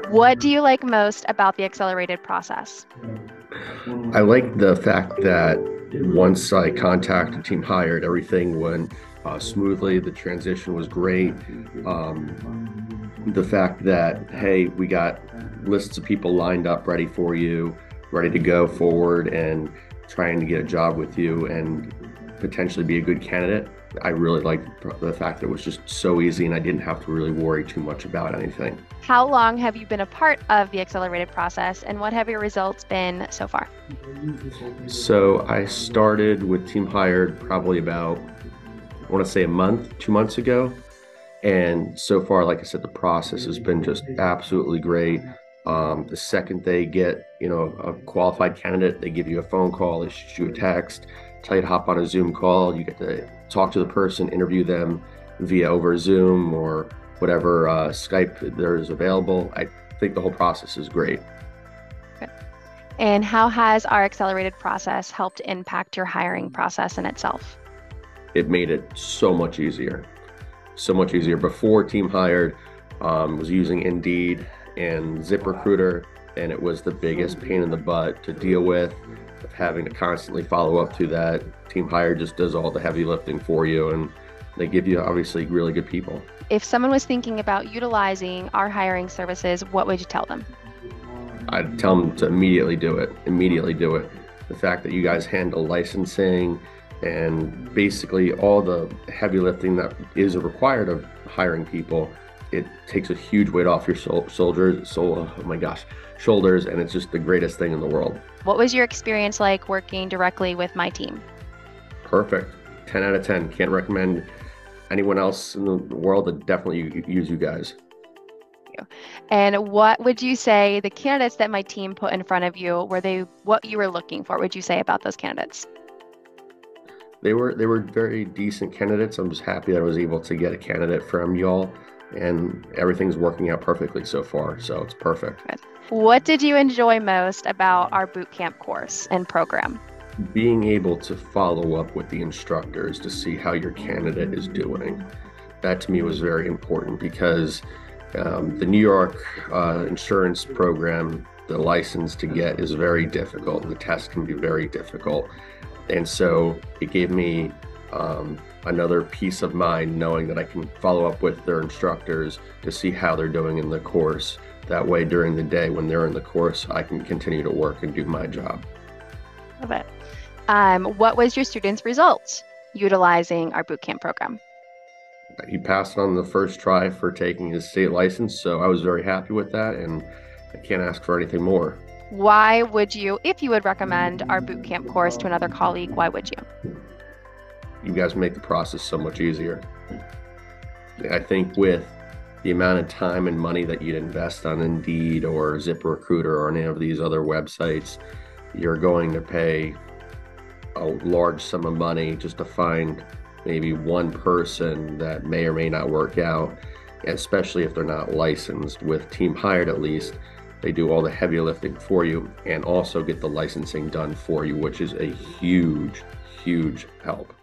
What do you like most about the accelerated process? I like the fact that once I contacted Team Hired, everything went smoothly. The transition was great. The fact that, hey, we got lists of people lined up ready for you, ready to go forward and trying to get a job with you and potentially be a good candidate. I really liked the fact that it was just so easy and I didn't have to really worry too much about anything. How long have you been a part of the accelerated process, and what have your results been so far? So I started with Team Hired probably about, I want to say a month, 2 months ago. And so far, like I said, the process has been just absolutely great. The second they get, a qualified candidate, they give you a phone call, they shoot you a text, tell you to hop on a Zoom call. You get to talk to the person, interview them via over Zoom or whatever Skype there is available. I think the whole process is great. Good. And how has our accelerated process helped impact your hiring process in itself? It made it so much easier. So much easier. Before Team Hired, was using Indeed and ZipRecruiter, and it was the biggest pain in the butt to deal with, of having to constantly follow up to that. Team Hired just does all the heavy lifting for you, and they give you obviously really good people. If someone was thinking about utilizing our hiring services, what would you tell them? I'd tell them to immediately do it. Immediately do it. The fact that you guys handle licensing and basically all the heavy lifting that is required of hiring people, it takes a huge weight off your shoulders, and it's just the greatest thing in the world. What was your experience like working directly with my team? Perfect. 10 out of 10. Can't recommend anyone else in the world. That definitely use you guys. And what would you say the candidates that my team put in front of you, what you were looking for, would you say about those candidates? They were very decent candidates. I'm just happy that I was able to get a candidate from y'all, and everything's working out perfectly so far. So it's perfect. Good. What did you enjoy most about our boot camp course and program? Being able to follow up with the instructors to see how your candidate is doing. That to me was very important because the New York insurance program, the license to get is very difficult. The test can be very difficult. And so it gave me another peace of mind knowing that I can follow up with their instructors to see how they're doing in the course. That way during the day when they're in the course, I can continue to work and do my job. Love it. What was your student's results utilizing our bootcamp program? He passed on the first try for taking his state license, so I was very happy with that, and I can't ask for anything more. Why would you, if you would recommend our bootcamp course to another colleague, why would you? You guys make the process so much easier. I think with the amount of time and money that you'd invest on Indeed or ZipRecruiter or any of these other websites, you're going to pay a large sum of money just to find maybe one person that may or may not work out, especially if they're not licensed. With Team Hired, at least, they do all the heavy lifting for you and also get the licensing done for you, which is a huge, huge help.